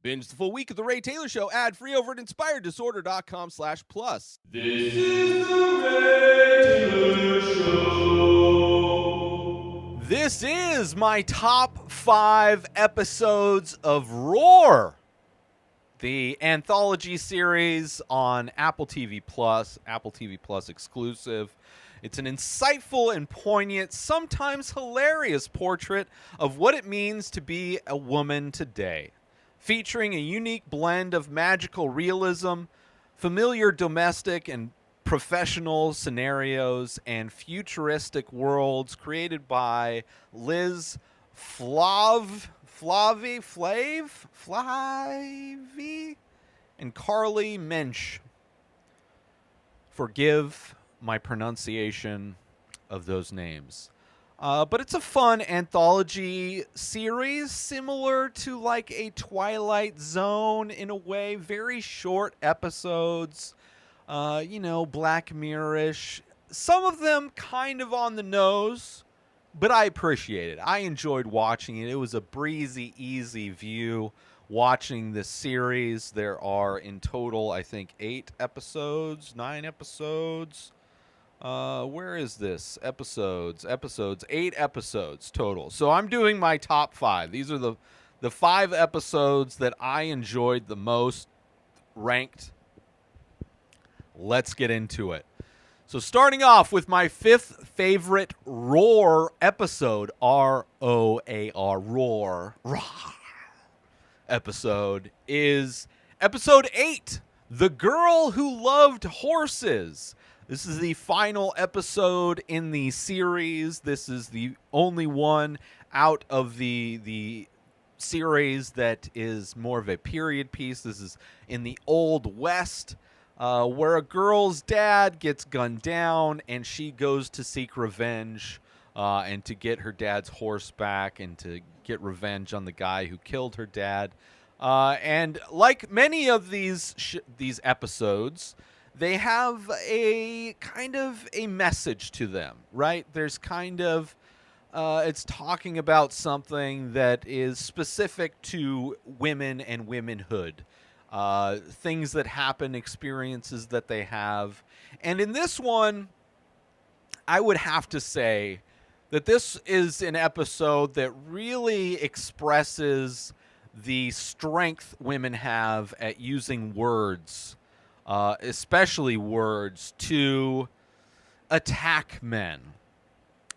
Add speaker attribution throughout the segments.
Speaker 1: Binge the full week of The Ray Taylor Show ad-free over at inspireddisorder.com/plus.
Speaker 2: This is The Ray Taylor Show.
Speaker 1: This is my top 5 episodes of Roar, the anthology series on Apple TV Plus exclusive. It's an insightful and poignant, sometimes hilarious portrait of what it means to be a woman today, featuring a unique blend of magical realism, familiar domestic and professional scenarios, and futuristic worlds created by Liz Flahive, and Carly Mensch. Forgive my pronunciation of those names. But it's a fun anthology series, similar to like a Twilight Zone in a way. Very short episodes, Black Mirror-ish. Some of them kind of on the nose, but I appreciate it. I enjoyed watching it. It was a breezy, easy view watching this series. There are in total, I think, 9 episodes. Where is this? Episodes, 8 episodes total. So I'm doing my top 5. These are the 5 episodes that I enjoyed the most, ranked. Let's get into it. So starting off with my 5th favorite Roar episode, R-O-A-R, Roar, episode, is episode 8, The Girl Who Loved Horses. This is the final episode in the series. This is the only one out of the series that is more of a period piece. This is in the Old West, where a girl's dad gets gunned down, and she goes to seek revenge and to get her dad's horse back and to get revenge on the guy who killed her dad. And like many of these episodes, they have a kind of a message to them, right? There's kind of, it's talking about something that is specific to women and womanhood, things that happen, experiences that they have. And in this one, I would have to say that this is an episode that really expresses the strength women have at using words, especially words, to attack men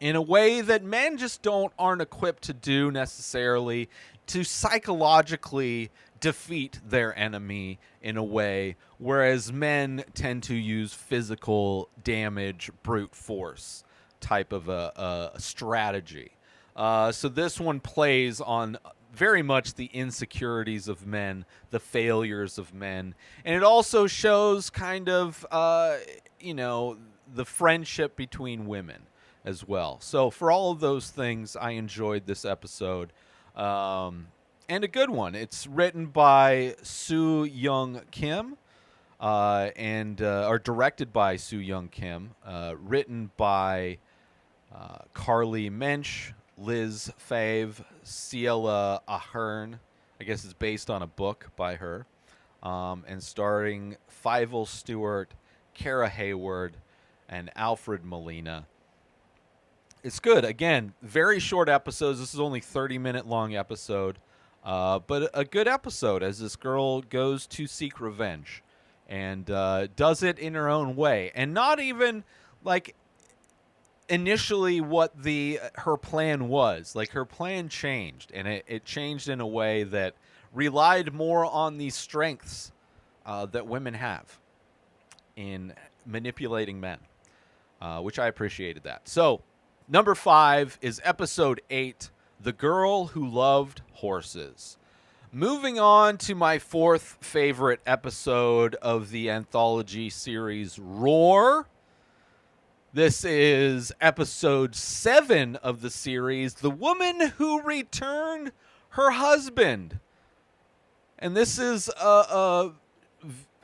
Speaker 1: in a way that men just aren't equipped to do necessarily, to psychologically defeat their enemy in a way, whereas men tend to use physical damage, brute force type of a strategy. So this one plays on very much the insecurities of men, the failures of men. And it also shows kind of, the friendship between women as well. So for all of those things, I enjoyed this episode. And a good one. It's written by Soo Young Kim, or directed by Soo Young Kim, written by Carly Mensch, Liz Flahive, Ciela Ahern. I guess it's based on a book by her. And starring Fievel Stewart, Kara Hayward, and Alfred Molina. It's good. Again, very short episodes. This is only 30-minute long episode. But a good episode as this girl goes to seek revenge and does it in her own way. And not even like initially what her plan was. Like, her plan changed, and it changed in a way that relied more on the strengths that women have in manipulating men, which I appreciated that. So number 5 is episode 8, The Girl Who Loved Horses. Moving on to my 4th favorite episode of the anthology series Roar. This is episode 7 of the series, The Woman Who Returned Her Husband. And this is a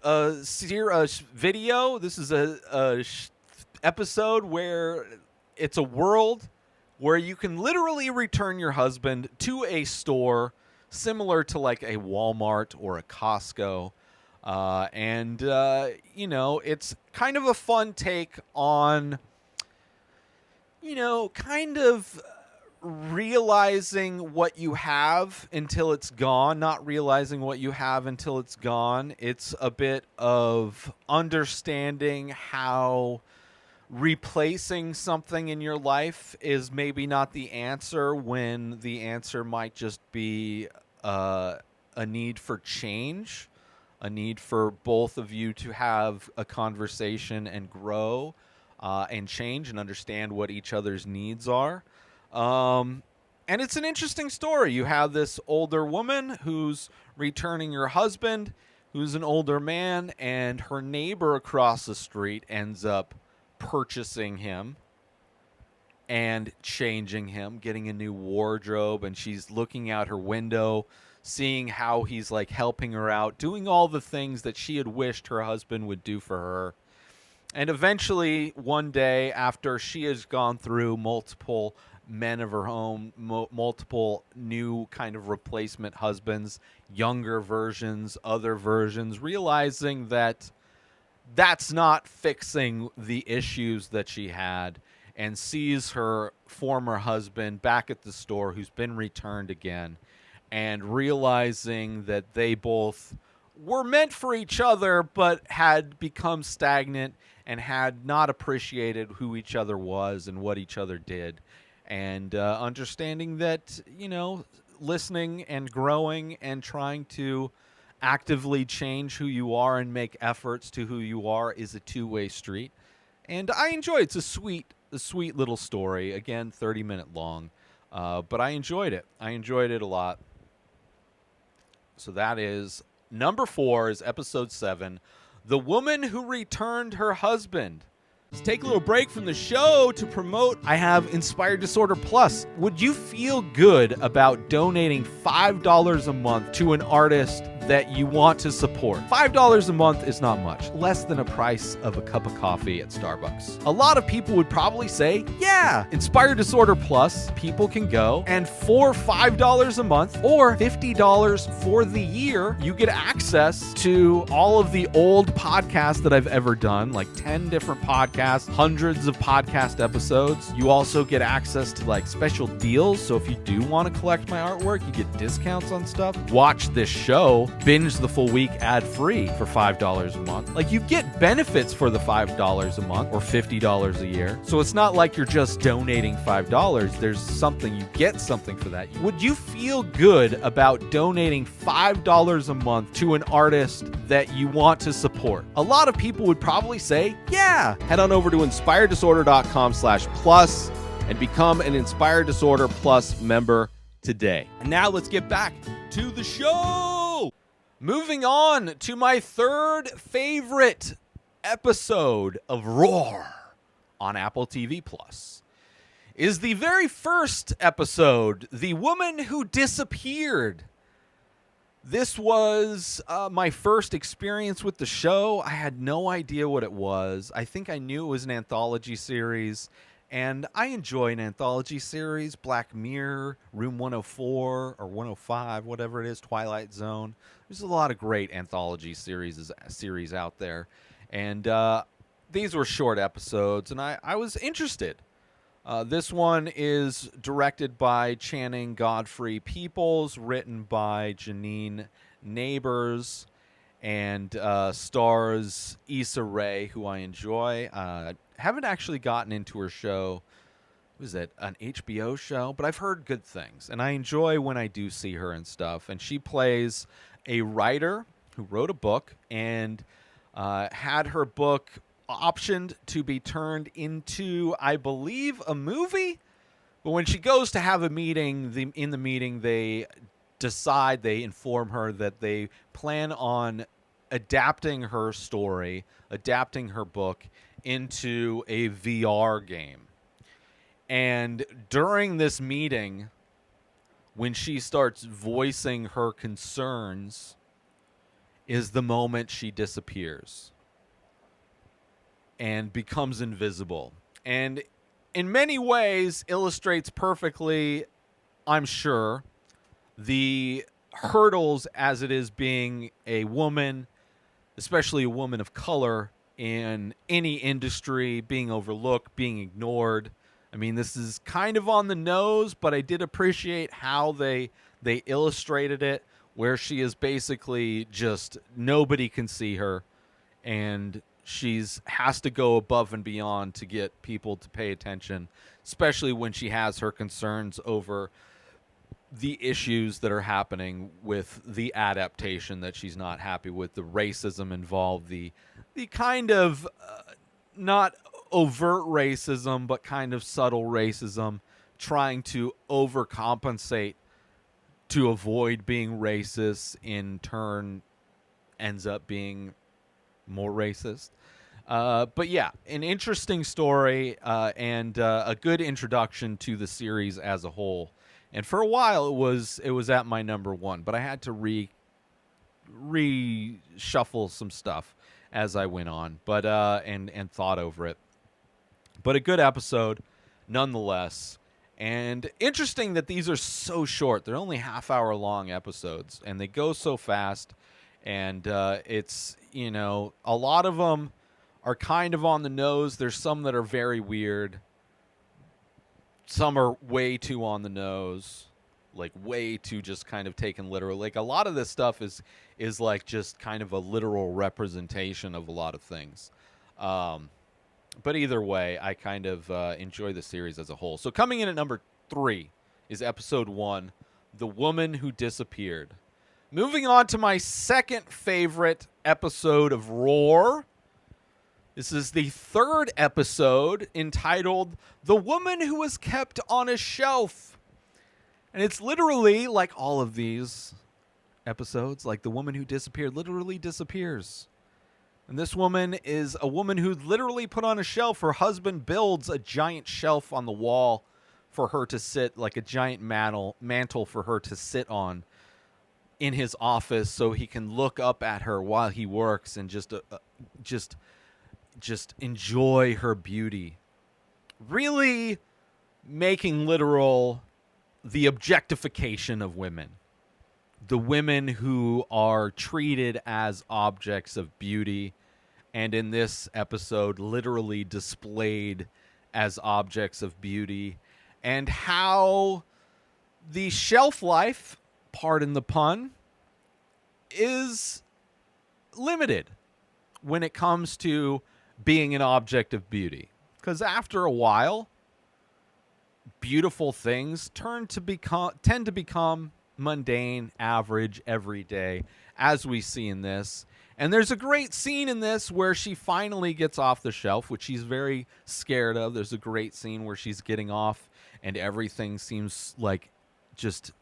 Speaker 1: video. This is a episode where it's a world where you can literally return your husband to a store similar to like a Walmart or a Costco. It's kind of a fun take on, kind of realizing what you have until it's gone, not realizing what you have until it's gone. It's a bit of understanding how replacing something in your life is maybe not the answer, when the answer might just be a need for change, a need for both of you to have a conversation and grow and change and understand what each other's needs are. And it's an interesting story. You have this older woman who's returning her husband, who's an older man, and her neighbor across the street ends up purchasing him and changing him, getting a new wardrobe, and she's looking out her window, seeing how he's like helping her out, doing all the things that she had wished her husband would do for her. And eventually, one day, after she has gone through multiple men of her own, multiple new kind of replacement husbands, younger versions, other versions, realizing that that's not fixing the issues that she had, and sees her former husband back at the store who's been returned again, and realizing that they both were meant for each other but had become stagnant and had not appreciated who each other was and what each other did. And understanding that, listening and growing and trying to actively change who you are and make efforts to who you are is a two-way street. And I enjoy it. It's a sweet little story. Again, 30-minute long. But I enjoyed it. I enjoyed it a lot. So that is number 4, is episode 7, The Woman Who Returned Her Husband. Let's take a little break from the show to promote. I have Inspired Disorder Plus. Would you feel good about donating $5 a month to an artist that you want to support? $5 a month is not much, less than a price of a cup of coffee at Starbucks. A lot of people would probably say, yeah, Inspired Disorder Plus, people can go, and for $5 a month or $50 for the year, you get access to all of the old podcasts that I've ever done, like 10 different podcasts, hundreds of podcast episodes. You also get access to like special deals. So if you do want to collect my artwork, you get discounts on stuff. Watch this show, binge the full week ad-free for $5 a month. Like, you get benefits for the $5 a month or $50 a year. So it's not like you're just donating $5. There's something, you get something for that. Would you feel good about donating $5 a month to an artist that you want to support? A lot of people would probably say, yeah. Head on over to inspireddisorder.com/plus and become an Inspired Disorder Plus member today. And now let's get back to the show. Moving on to my third favorite episode of Roar on Apple TV Plus is the very first episode, The Woman Who Disappeared. This was my first experience with the show. I had no idea what it was. I think I knew it was an anthology series, and I enjoy an anthology series. Black Mirror, Room 104 or 105, whatever it is, Twilight Zone. There's a lot of great anthology series out there. And these were short episodes, and I was interested. This one is directed by Channing Godfrey Peoples, written by Janine Neighbors, and stars Issa Rae, who I enjoy. Haven't actually gotten into her show. Was it an HBO show? But I've heard good things, and I enjoy when I do see her and stuff. And she plays a writer who wrote a book and had her book optioned to be turned into, I believe, a movie. But when she goes to have a meeting, in the meeting they inform her that they plan on adapting her story, adapting her book into a VR game. And during this meeting, when she starts voicing her concerns, is the moment she disappears and becomes invisible. And in many ways illustrates perfectly, I'm sure, the hurdles as it is being a woman, especially a woman of color in any industry, being overlooked, being ignored. I mean, this is kind of on the nose, but I did appreciate how they illustrated it, where she is basically just nobody can see her, and she's has to go above and beyond to get people to pay attention, especially when she has her concerns over the issues that are happening with the adaptation that she's not happy with, the racism involved, the kind of not overt racism, but kind of subtle racism, trying to overcompensate to avoid being racist, in turn ends up being more racist. But yeah, an interesting story and a good introduction to the series as a whole. And for a while, it was at my number one, but I had to reshuffle some stuff as I went on, but and thought over it. But a good episode, nonetheless. And interesting that these are so short. They're only half-hour long episodes, and they go so fast. And it's, you know, a lot of them are kind of on the nose. There's some that are very weird. Some are way too on the nose, like way too just kind of taken literal. Like a lot of this stuff is like just kind of a literal representation of a lot of things. But either way, I kind of enjoy the series as a whole. So coming in at number 3 is episode 1, The Woman Who Disappeared. Moving on to my second favorite episode of Roar. This is the third episode, entitled The Woman Who Was Kept on a Shelf. And it's literally, like all of these episodes, like the woman who disappeared literally disappears. And this woman is a woman who's literally put on a shelf. Her husband builds a giant shelf on the wall for her to sit, like a giant mantle for her to sit on in his office, so he can look up at her while he works and just enjoy her beauty. Really making literal the objectification of women. The women who are treated as objects of beauty, and in this episode literally displayed as objects of beauty, and how the shelf life, pardon the pun, is limited when it comes to being an object of beauty. Because after a while, beautiful things tend to become mundane, average, everyday, as we see in this. And there's a great scene in this where she finally gets off the shelf, which she's very scared of. There's a great scene where she's getting off and everything seems like just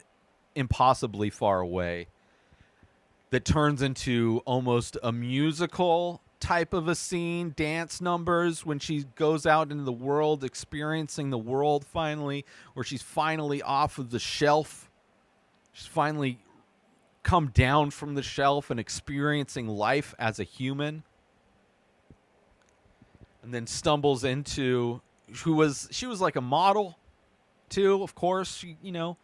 Speaker 1: impossibly far away, that turns into almost a musical type of a scene, dance numbers, when she goes out into the world, experiencing the world finally, where she's finally off of the shelf. She's finally come down from the shelf and experiencing life as a human. And then stumbles into she was like a model too, of course. She, you know,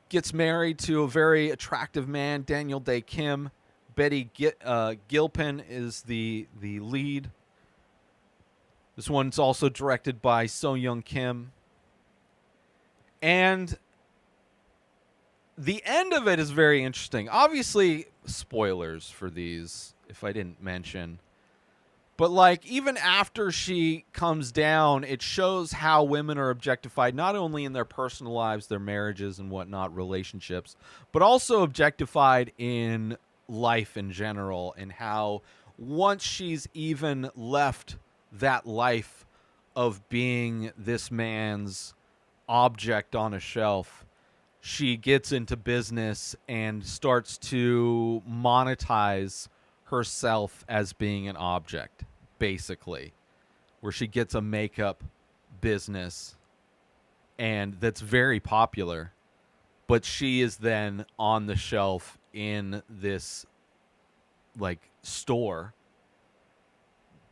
Speaker 1: gets married to a very attractive man, Daniel Day Kim. Betty Gilpin is the lead. This one's also directed by So Young Kim. And the end of it is very interesting. Obviously, spoilers for these, if I didn't mention. But like, even after she comes down, it shows how women are objectified, not only in their personal lives, their marriages and whatnot, relationships, but also objectified in life in general, and how once she's even left that life of being this man's object on a shelf, she gets into business and starts to monetize herself as being an object, basically, where she gets a makeup business and that's very popular, but she is then on the shelf in this like store,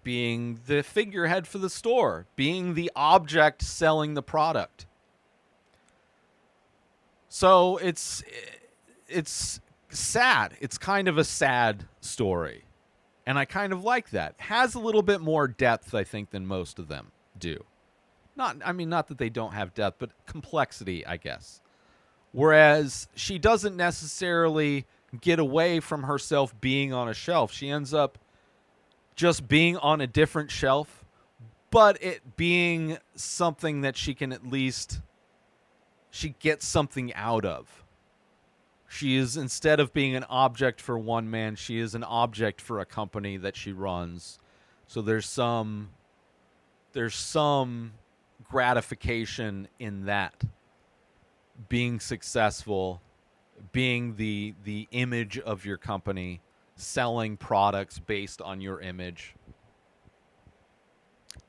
Speaker 1: being the figurehead for the store, being the object selling the product. So it's it's sad. It's kind of a sad story. And I kind of like that. Has a little bit more depth, I think, than most of them do. Not that they don't have depth, but complexity, I guess. Whereas she doesn't necessarily get away from herself being on a shelf. She ends up just being on a different shelf, but it being something that she gets something out of. She is, instead of being an object for one man, she is an object for a company that she runs. So there's some gratification in that. Being successful, being the image of your company, selling products based on your image.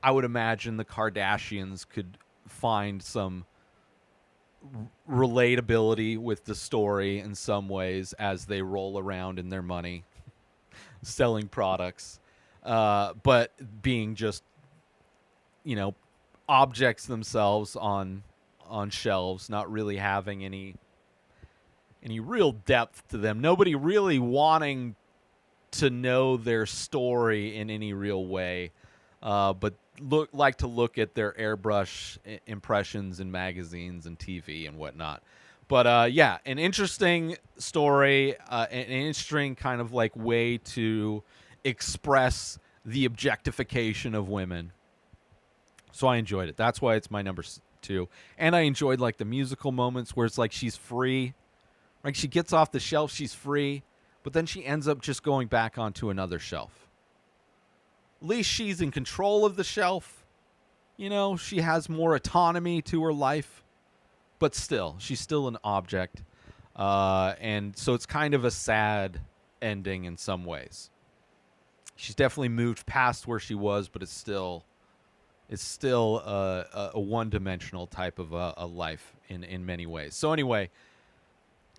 Speaker 1: I would imagine the Kardashians could find some relatability with the story in some ways as they roll around in their money selling products, but being just objects themselves on shelves, not really having any real depth to them, nobody really wanting to know their story in any real way, but like to look at their airbrush impressions in magazines and TV and whatnot. But an interesting story, an interesting kind of like way to express the objectification of women. So I enjoyed it. That's why it's my number 2. And I enjoyed like the musical moments where it's like she's free. Like she gets off the shelf, she's free, but then she ends up just going back onto another shelf. At least she's in control of the shelf. She has more autonomy to her life. But still, she's still an object. And so it's kind of a sad ending in some ways. She's definitely moved past where she was, but it's still a one-dimensional type of a life in many ways. So anyway,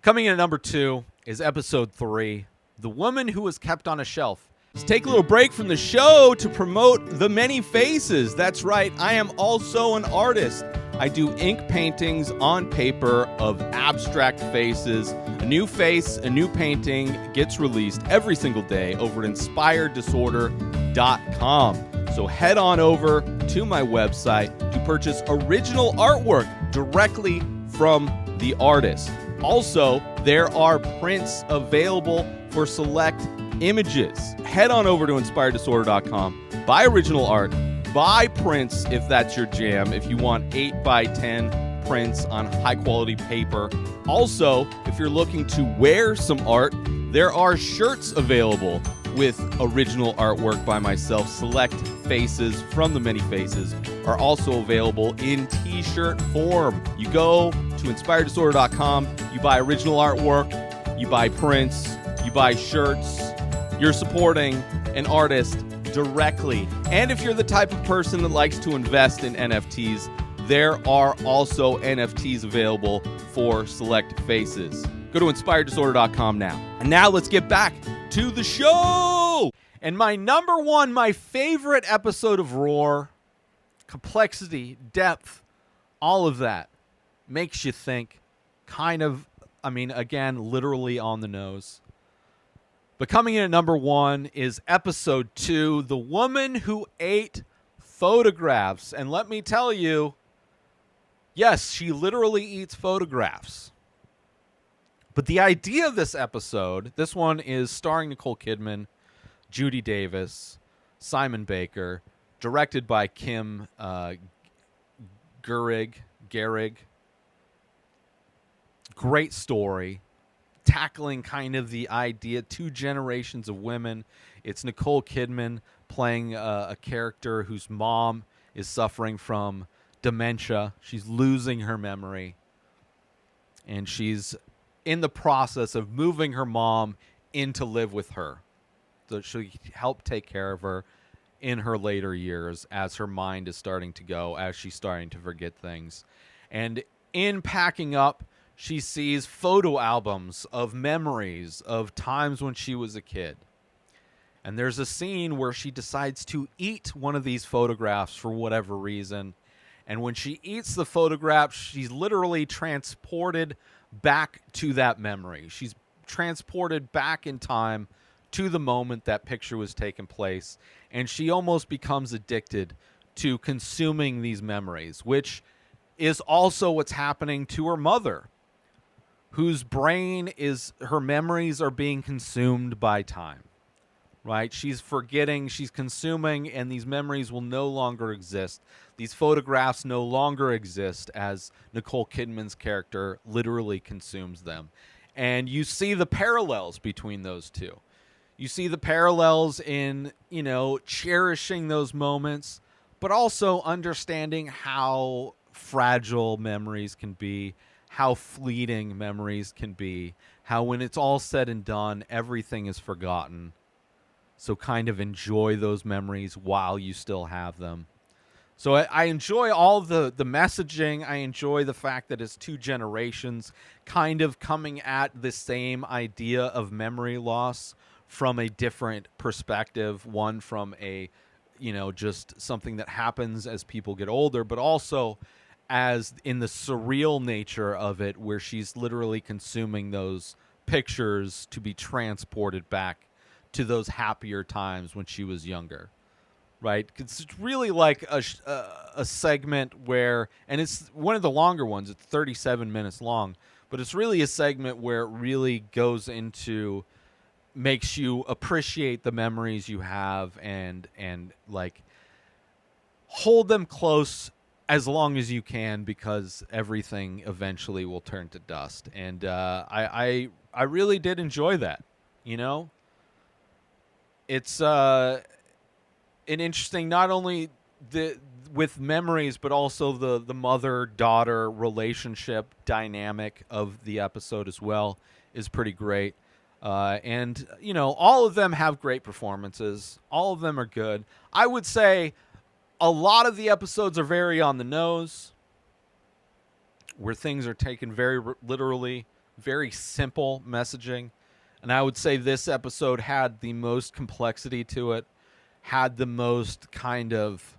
Speaker 1: coming in at number 2 is episode 3, The Woman Who Was Kept on a Shelf. Let's take a little break from the show to promote The Many Faces. That's right, I am also an artist. I do ink paintings on paper of abstract faces. A new face, a new painting gets released every single day over at inspireddisorder.com. So head on over to my website to purchase original artwork directly from the artist. Also, there are prints available for select images. Head on over to inspireddisorder.com, buy original art, buy prints if that's your jam, if you want 8x10 prints on high quality paper. Also, if you're looking to wear some art, there are shirts available with original artwork by myself. Select faces from The Many Faces are also available in t-shirt form. You go to inspireddisorder.com, you buy original artwork, you buy prints, you buy shirts. You're supporting an artist directly. And if you're the type of person that likes to invest in NFTs, there are also NFTs available for select faces. Go to inspireddisorder.com now. And now let's get back to the show. And my number 1, my favorite episode of Roar, complexity, depth, all of that makes you think. Kind of, again, literally on the nose. But coming in at number 1 is episode 2, The Woman Who Ate Photographs. And let me tell you, yes, she literally eats photographs. But the idea of this episode, this one is starring Nicole Kidman, Judy Davis, Simon Baker, directed by Kim Gehrig. Great story. Tackling kind of the idea, 2 generations of women. It's Nicole Kidman playing a character whose mom is suffering from dementia. She's losing her memory. And she's in the process of moving her mom in to live with her. So she'll help take care of her in her later years as her mind is starting to go, as she's starting to forget things. And in packing up, she sees photo albums of memories of times when she was a kid. And there's a scene where she decides to eat one of these photographs for whatever reason. And when she eats the photograph, she's literally transported back to that memory. She's transported back in time to the moment that picture was taking place, and she almost becomes addicted to consuming these memories, which is also what's happening to her mother, whose her memories are being consumed by time, right? She's forgetting, she's consuming, and these memories will no longer exist. These photographs no longer exist as Nicole Kidman's character literally consumes them. And you see the parallels between those two. You see the parallels in, cherishing those moments, but also understanding how fragile memories can be, how fleeting memories can be, how when it's all said and done, everything is forgotten. So kind of enjoy those memories while you still have them. So I enjoy all the messaging. I enjoy the fact that it's two generations kind of coming at the same idea of memory loss from a different perspective. One from a, just something that happens as people get older, but also as in the surreal nature of it, where she's literally consuming those pictures to be transported back to those happier times when she was younger. Right? It's really like a segment where, and it's one of the longer ones, it's 37 minutes long, but it's really a segment where it really goes into, makes you appreciate the memories you have and like hold them close as long as you can, because everything eventually will turn to dust. And I really did enjoy that. It's an interesting, not only with memories, but also the mother-daughter relationship dynamic of the episode as well is pretty great. And, all of them have great performances. All of them are good. I would say a lot of the episodes are very on the nose, where things are taken very literally, very simple messaging. And I would say this episode had the most complexity to it, had the most kind of,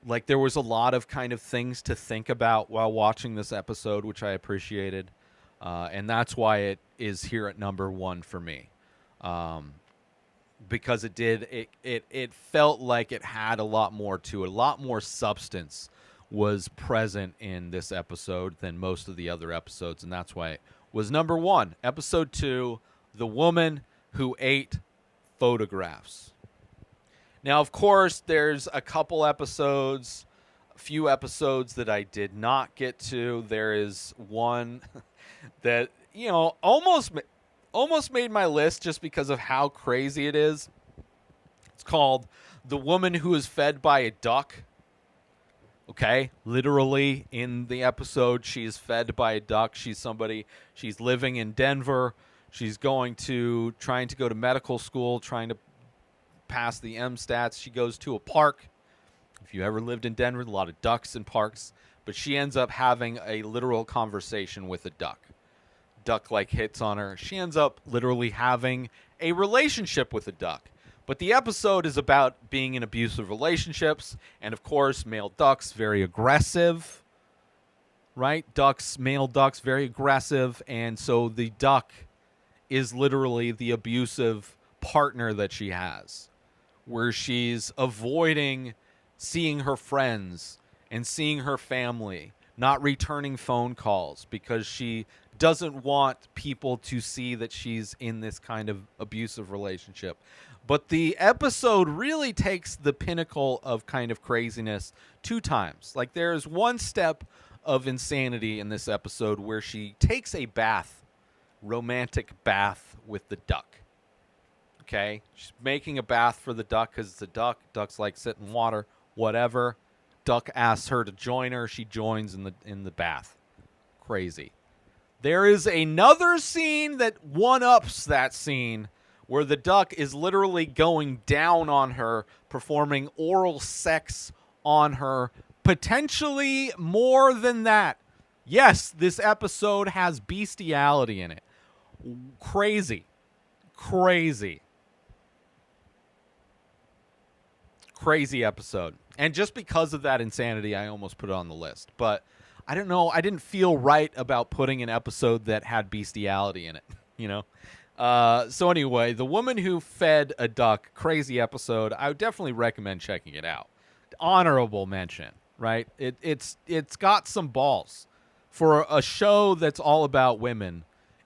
Speaker 1: like, there was a lot of kind of things to think about while watching this episode, which I appreciated. And that's why it is here at number 1 for me. Because it felt like it had a lot more to it. A lot more substance was present in this episode than most of the other episodes. And that's why it was number 1. Episode 2, The Woman Who Ate Photographs. Now, of course, there's a few episodes that I did not get to. There is one that, almost made my list just because of how crazy it is. It's called The Woman Who is Fed by a Duck. Okay, literally in the episode, she is fed by a duck. She's living in Denver. She's trying to go to medical school, trying to pass the MStats. She goes to a park. If you ever lived in Denver, a lot of ducks in parks. But she ends up having a literal conversation with a duck. Duck hits on her. She ends up literally having a relationship with a duck. But the episode is about being in abusive relationships. And of course, male ducks, very aggressive. Right? Male ducks, very aggressive. And so the duck is literally the abusive partner that she has, where she's avoiding seeing her friends and seeing her family, not returning phone calls because she doesn't want people to see that she's in this kind of abusive relationship. But the episode really takes the pinnacle of kind of craziness 2 times. Like, there's one step of insanity in this episode where she takes a romantic bath with the duck. Okay? She's making a bath for the duck because it's a duck. Ducks like sit in water, whatever. Duck asks her to join her. She joins in the bath. Crazy. There is another scene that one-ups that scene where the duck is literally going down on her, performing oral sex on her, potentially more than that. Yes, this episode has bestiality in it. Crazy. Crazy episode. And just because of that insanity, I almost put it on the list. But I don't know. I didn't feel right about putting an episode that had bestiality in it. So anyway, The Woman Who Fed a Duck, crazy episode. I would definitely recommend checking it out. Honorable mention, right? It's got some balls. For a show that's all about women,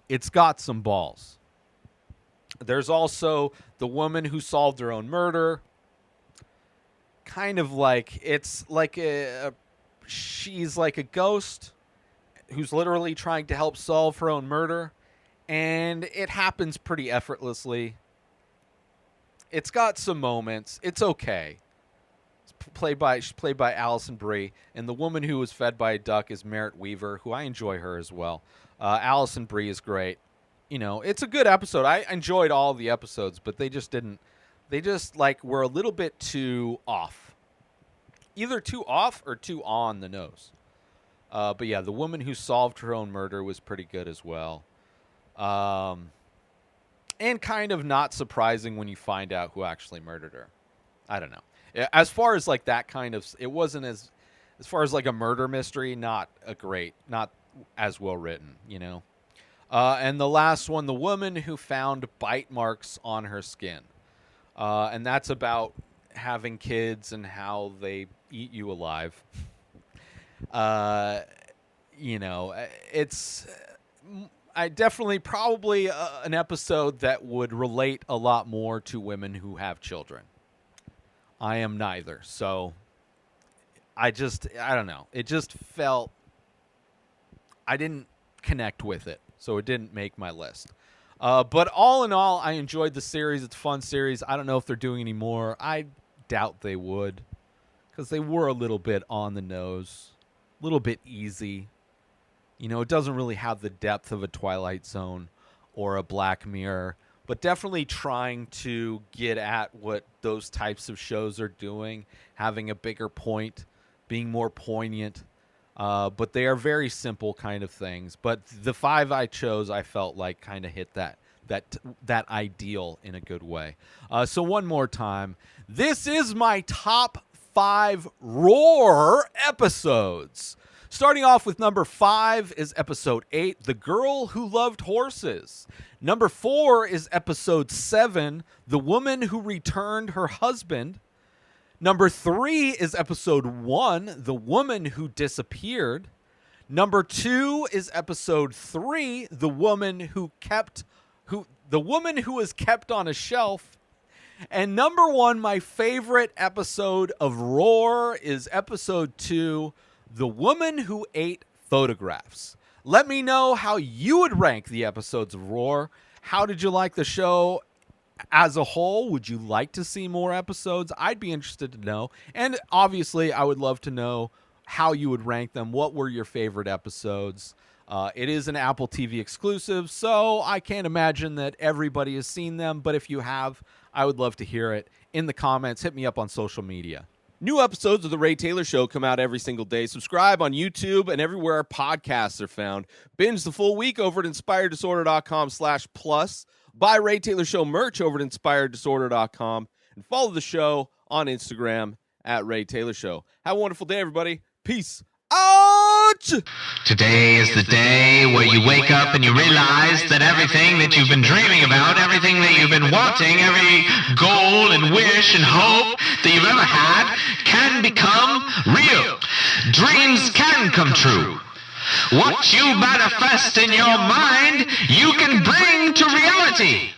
Speaker 1: it's got some balls. There's also The Woman Who Solved Her Own Murder. Kind of like, it's like she's like a ghost who's literally trying to help solve her own murder. And it happens pretty effortlessly. It's got some moments. It's okay. She's played by Alison Brie, and the woman who was fed by a duck is Merritt Weaver, who I enjoy her as well. Alison Brie is great. It's a good episode. I enjoyed all the episodes, but they just were a little bit too off. Either too off or too on the nose. But yeah, The Woman Who Solved Her Own Murder was pretty good as well. And kind of not surprising when you find out who actually murdered her. I don't know. As far as like that kind of, it wasn't as far as like a murder mystery, not as well written, And the last one, The Woman Who Found Bite Marks on Her Skin. And that's about having kids and how they eat you alive. It's I definitely probably an episode that would relate a lot more to women who have children. I am neither, so I don't know. It just felt I didn't connect with it, so it didn't make my list. But all in all, I enjoyed the series. It's a fun series. I don't know if they're doing any more. I doubt they would, because they were a little bit on the nose, a little bit easy. It doesn't really have the depth of a Twilight Zone or a Black Mirror, but definitely trying to get at what those types of shows are doing, having a bigger point, being more poignant. But they are very simple kind of things. But the 5 I chose, I felt like kind of hit that ideal in a good way. So one more time, this is my top 5 Roar episodes. Starting off with number 5 is episode 8, The Girl Who Loved Horses. Number 4 is episode 7, The Woman Who Returned Her Husband. Number 3 is episode 1, The Woman Who Disappeared. Number 2 is episode 3, The Woman Who Was Kept on a Shelf. And number 1, my favorite episode of Roar, is episode 2, The Woman Who Ate Photographs. Let me know how you would rank the episodes of Roar. How did you like the show as a whole? Would you like to see more episodes? I'd be interested to know. And obviously, I would love to know how you would rank them. What were your favorite episodes? It is an Apple TV exclusive, so I can't imagine that everybody has seen them. But if you have, I would love to hear it in the comments. Hit me up on social media.
Speaker 3: New episodes of The Ray Taylor Show come out every single day. Subscribe on YouTube and everywhere our podcasts are found. Binge the full week over at inspireddisorder.com/plus. Buy Ray Taylor Show merch over at inspireddisorder.com. And follow the show on Instagram at Ray Taylor Show. Have a wonderful day, everybody. Peace out!
Speaker 4: Today is the day where you wake up and you realize that everything that you've been dreaming about, everything that you've been wanting, every goal and wish and hope that you've ever had can become real. Dreams can come true. What you manifest in your mind, you can bring to reality.